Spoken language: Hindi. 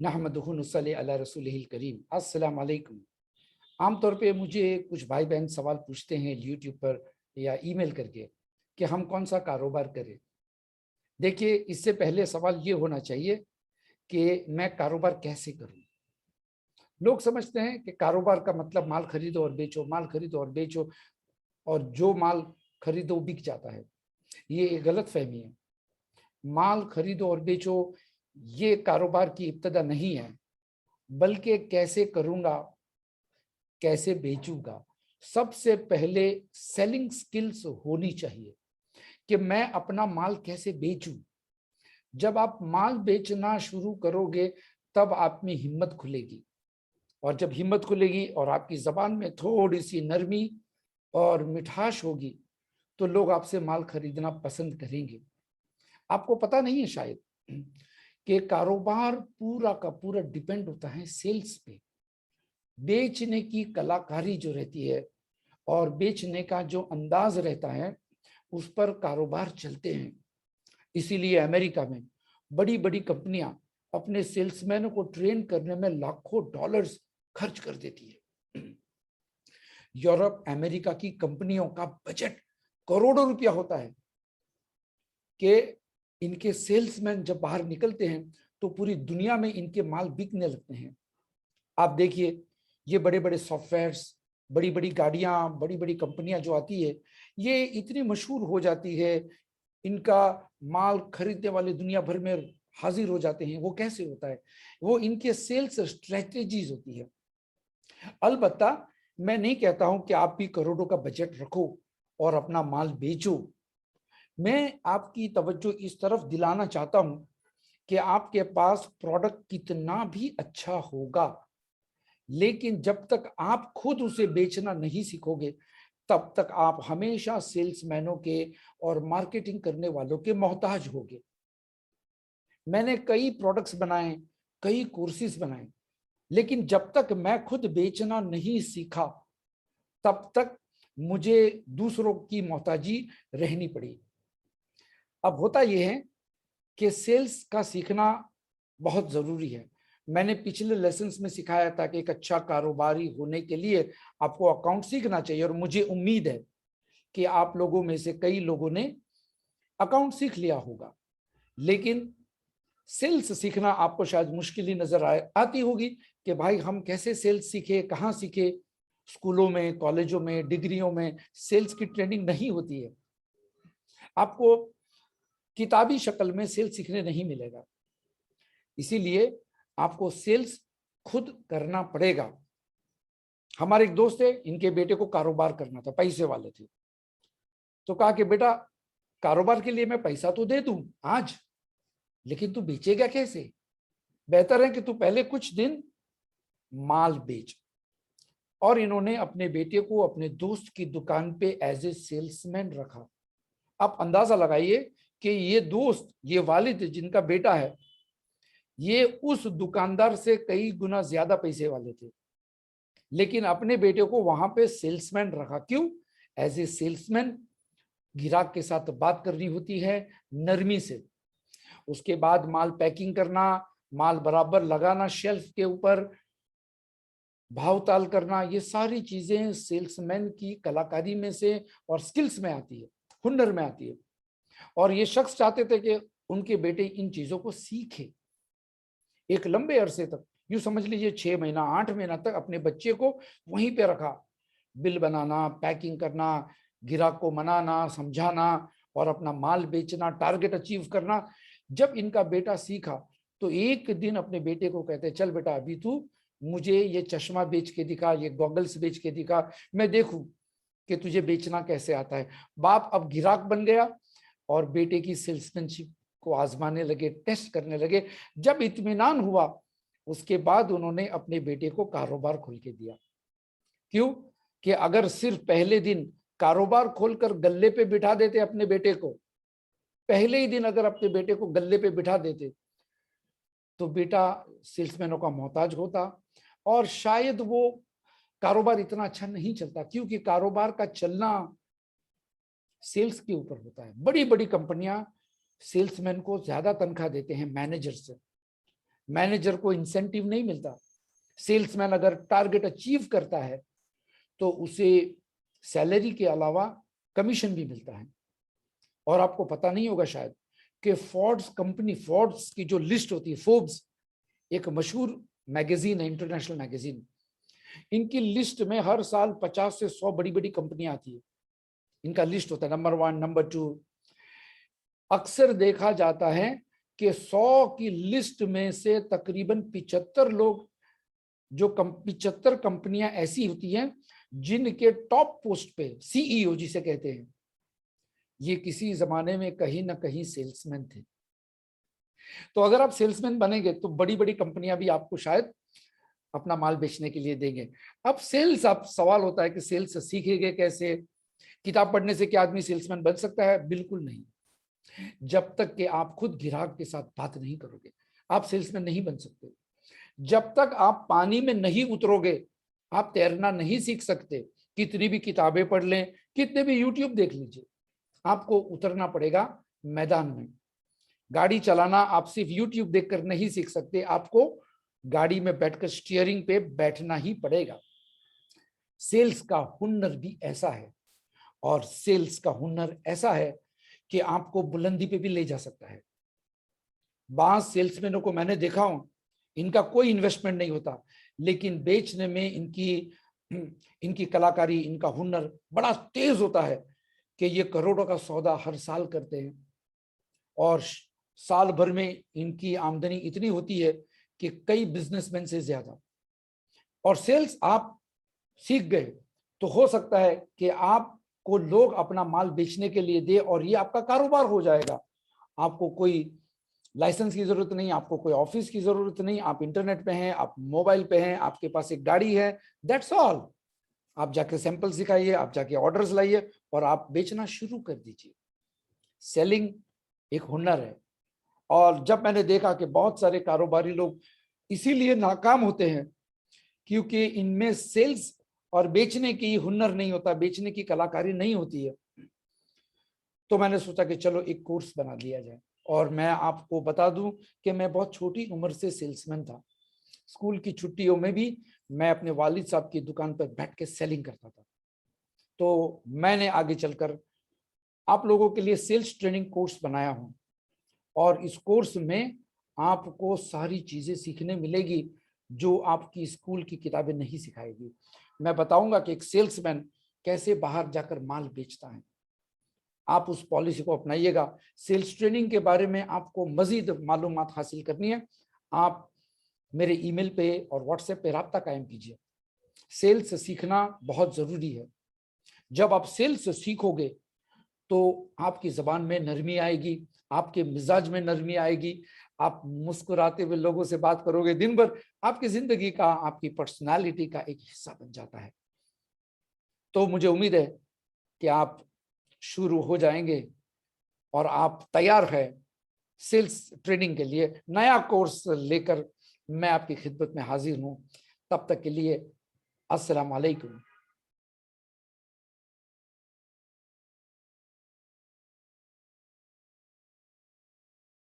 नहमदुहु नुसल्ली अला रसूलिहिल करीम। अस्सलाम वालेकुम। आमतौर पे मुझे कुछ भाई बहन सवाल पूछते हैं यूट्यूब पर या ईमेल करके कि हम कौन सा कारोबार करें। देखिए, इससे पहले सवाल ये होना चाहिए कि मैं कारोबार कैसे करूं। लोग समझते हैं कि कारोबार का मतलब माल खरीदो और बेचो, माल खरीदो और बेचो, और जो माल खरीदो बिक जाता है। ये एक गलत फहमी है। माल खरीदो और बेचो ये कारोबार की इब्तदा नहीं है, बल्कि कैसे करूंगा, कैसे बेचूंगा। सबसे पहले सेलिंग स्किल्स होनी चाहिए कि मैं अपना माल कैसे बेचूं। जब आप माल बेचना शुरू करोगे तब आप में हिम्मत खुलेगी, और जब हिम्मत खुलेगी और आपकी जबान में थोड़ी सी नरमी और मिठास होगी तो लोग आपसे माल खरीदना पसंद करेंगे। आपको पता नहीं है शायद कि कारोबार पूरा का पूरा डिपेंड होता है सेल्स पे। बेचने की कलाकारी जो रहती है और बेचने का जो अंदाज रहता है, उस पर कारोबार चलते हैं। इसीलिए अमेरिका में बड़ी बड़ी कंपनियां अपने सेल्समैनों को ट्रेन करने में लाखों डॉलर्स खर्च कर देती है। यूरोप अमेरिका की कंपनियों का बजट करोड़ों रुपया होता है कि इनके सेल्समैन जब बाहर निकलते हैं तो पूरी दुनिया में इनके माल बिकने लगते हैं। आप देखिए, ये बड़े बड़े सॉफ्टवेयर्स, बड़ी बड़ी गाड़ियां, बड़ी बड़ी कंपनियां जो आती है, ये इतनी मशहूर हो जाती है, इनका माल खरीदने वाले दुनिया भर में हाजिर हो जाते हैं। वो कैसे होता है? वो इनके सेल्स स्ट्रेटेजीज होती है। अलबत्ता मैं नहीं कहता हूं कि आप भी करोड़ों का बजट रखो और अपना माल बेचो। मैं आपकी तवज्जो इस तरफ दिलाना चाहता हूं कि आपके पास प्रोडक्ट कितना भी अच्छा होगा, लेकिन जब तक आप खुद उसे बेचना नहीं सीखोगे तब तक आप हमेशा सेल्समैनों के और मार्केटिंग करने वालों के मोहताज होगे। मैंने कई प्रोडक्ट्स बनाए, कई कोर्सेज बनाए, लेकिन जब तक मैं खुद बेचना नहीं सीखा तब तक मुझे दूसरों की मोहताजी रहनी पड़ी। अब होता यह है कि सेल्स का सीखना बहुत जरूरी है। मैंने पिछले लेसन्स में सिखाया था कि एक अच्छा कारोबारी होने के लिए आपको अकाउंट सीखना चाहिए, और मुझे उम्मीद है कि आप लोगों में से कई लोगों ने अकाउंट सीख लिया होगा। लेकिन सेल्स सीखना आपको शायद मुश्किल ही नजर आती होगी कि भाई हम कैसे सेल्स सीखे, कहाँ सीखे। स्कूलों में, कॉलेजों में, डिग्रियों में सेल्स की ट्रेनिंग नहीं होती है। आपको किताबी शक्ल में सेल्स सीखने नहीं मिलेगा। इसीलिए आपको सेल्स खुद करना पड़ेगा। हमारे एक दोस्त है, इनके बेटे को कारोबार करना था, पैसे वाले थे। तो कहा कि बेटा, कारोबार के लिए मैं पैसा तो दे दूं आज, लेकिन तू बेचेगा कैसे? बेहतर है कि तू पहले कुछ दिन माल बेच। और इन्होंने अपने बेटे को अपने दोस्त की दुकान पे एज ए सेल्समैन रखा। आप अंदाजा लगाइए कि ये दोस्त, ये वालिद जिनका बेटा है, ये उस दुकानदार से कई गुना ज्यादा पैसे वाले थे, लेकिन अपने बेटे को वहां पे सेल्समैन रखा। क्यों? एज ए सेल्समैन ग्राहक के साथ बात करनी होती है नरमी से, उसके बाद माल पैकिंग करना, माल बराबर लगाना शेल्फ के ऊपर, भाव ताल करना, ये सारी चीजें सेल्समैन की कलाकारी में से और स्किल्स में आती है, हुनर में आती है। और ये शख्स चाहते थे कि उनके बेटे इन चीजों को सीखे। एक लंबे अरसे तक, यूं समझ लीजिए 6 महीना 8 महीना तक अपने बच्चे को वहीं पे रखा। बिल बनाना, पैकिंग करना, ग्राहक को मनाना, समझाना और अपना माल बेचना, टारगेट अचीव करना। जब इनका बेटा सीखा तो एक दिन अपने बेटे को कहते, चल बेटा, अभी तू मुझे ये चश्मा बेच के दिखा, ये गॉगल्स बेच के दिखा, मैं देखूं कि तुझे बेचना कैसे आता है। बाप अब ग्राहक बन गया और बेटे की सेल्समैनशिप को आजमाने लगे, टेस्ट करने लगे। जब इत्मीनान हुआ उसके बाद उन्होंने अपने बेटे को कारोबार खोल के दिया। क्यों? कि अगर सिर्फ पहले दिन कारोबार खोलकर गल्ले पे बिठा देते अपने बेटे को, पहले ही दिन अगर अपने बेटे को गल्ले पे बिठा देते तो बेटा सेल्समैनों का मोहताज होता और शायद वो कारोबार इतना अच्छा नहीं चलता, क्योंकि कारोबार का चलना सेल्स के ऊपर होता है। बड़ी बड़ी कंपनियां सेल्समैन को ज्यादा तनख्वाह देते हैं मैनेजर से, मैनेजर को इंसेंटिव नहीं मिलता। सेल्समैन अगर टारगेट अचीव करता है तो उसे सैलरी के अलावा कमीशन भी मिलता है। और आपको पता नहीं होगा शायद कि फोर्ब्स की जो लिस्ट होती है, फोर्ब्स एक मशहूर मैगजीन है, इंटरनेशनल मैगजीन, इनकी लिस्ट में हर साल 50 से 100 बड़ी बड़ी कंपनियां आती है। इनका लिस्ट होता है नंबर 1, नंबर 2। अक्सर देखा जाता है कि 100 की लिस्ट में से तकरीबन 75 लोग, जो 75 कंपनियां ऐसी होती हैं जिनके टॉप पोस्ट पे सीईओ जिसे कहते हैं, ये किसी जमाने में कहीं ना कहीं सेल्समैन थे। तो अगर आप सेल्समैन बनेंगे तो बड़ी बड़ी कंपनियां भी आपको शायद अपना माल बेचने के लिए देंगे। अब सेल्स, आप सवाल होता है कि सेल्स सीखेंगे कैसे? किताब पढ़ने से क्या आदमी सेल्समैन बन सकता है? बिल्कुल नहीं। जब तक कि आप खुद ग्राहक के साथ बात नहीं करोगे आप सेल्समैन नहीं बन सकते। जब तक आप पानी में नहीं उतरोगे आप तैरना नहीं सीख सकते। कितनी भी किताबें पढ़ लें, कितने भी यूट्यूब देख लीजिए, आपको उतरना पड़ेगा मैदान में। गाड़ी चलाना आप सिर्फ यूट्यूब देखकर नहीं सीख सकते, आपको गाड़ी में बैठकर स्टीयरिंग पे बैठना ही पड़ेगा। सेल्स का हुनर भी ऐसा है, और सेल्स का हुनर ऐसा है कि आपको बुलंदी पे भी ले जा सकता है। बास सेल्समैनों को मैंने देखा हूं, इनका कोई इन्वेस्टमेंट नहीं होता, लेकिन बेचने में इनकी कलाकारी, इनका हुनर बड़ा तेज होता है कि ये करोड़ों का सौदा हर साल करते हैं। और साल भर में इनकी आमदनी इतनी होती है कि कई बिजनेसमैन से ज्यादा। और सेल्स आप सीख गए तो हो सकता है कि आपको लोग अपना माल बेचने के लिए दे और ये आपका कारोबार हो जाएगा। आपको कोई लाइसेंस की जरूरत नहीं, आपको कोई ऑफिस की जरूरत नहीं, आप इंटरनेट पे हैं, आप मोबाइल पे हैं, आपके पास एक गाड़ी है, दैट्स ऑल। आप जाके सैंपल सिखाइए, आप जाके ऑर्डर्स लाइए और आप बेचना शुरू कर दीजिए। सेलिंग एक हुनर है। और जब मैंने देखा कि बहुत सारे कारोबारी लोग इसीलिए नाकाम होते हैं क्योंकि इनमें सेल्स और बेचने की हुनर नहीं होता, बेचने की कलाकारी नहीं होती है, तो मैंने सोचा कि चलो एक कोर्स बना लिया जाए। और मैं आपको बता दूं कि मैं बहुत छोटी उम्र से सेल्समैन था। स्कूल की छुट्टियों में भी मैं अपने वालिद साहब की दुकान पर बैठ के सेलिंग करता था। तो मैंने आगे चलकर आप लोगों के लिए सेल्स ट्रेनिंग कोर्स बनाया हूं, और इस कोर्स में आपको सारी चीजें सीखने मिलेगी जो आपकी स्कूल की किताबें नहीं सिखाएगी। मैं बताऊंगा कि एक सेल्समैन कैसे बाहर जाकर माल बेचता है। आप उस पॉलिसी को अपनाइएगा। सेल्स ट्रेनिंग के बारे में आपको मजीद मालूमात हासिल करनी है, आप मेरे ईमेल पे और व्हाट्सएप पे राब्ता कायम कीजिए। सेल्स सीखना बहुत जरूरी है। जब आप सेल्स सीखोगे तो आपकी जबान में नरमी आएगी, आपके मिजाज में नरमी आएगी, आप मुस्कुराते हुए लोगों से बात करोगे दिन भर, आपकी जिंदगी का, आपकी पर्सनालिटी का एक हिस्सा बन जाता है। तो मुझे उम्मीद है कि आप शुरू हो जाएंगे और आप तैयार है सेल्स ट्रेनिंग के लिए। नया कोर्स लेकर मैं आपकी खिदमत में हाजिर हूं। तब तक के लिए अस्सलाम वालेकुम।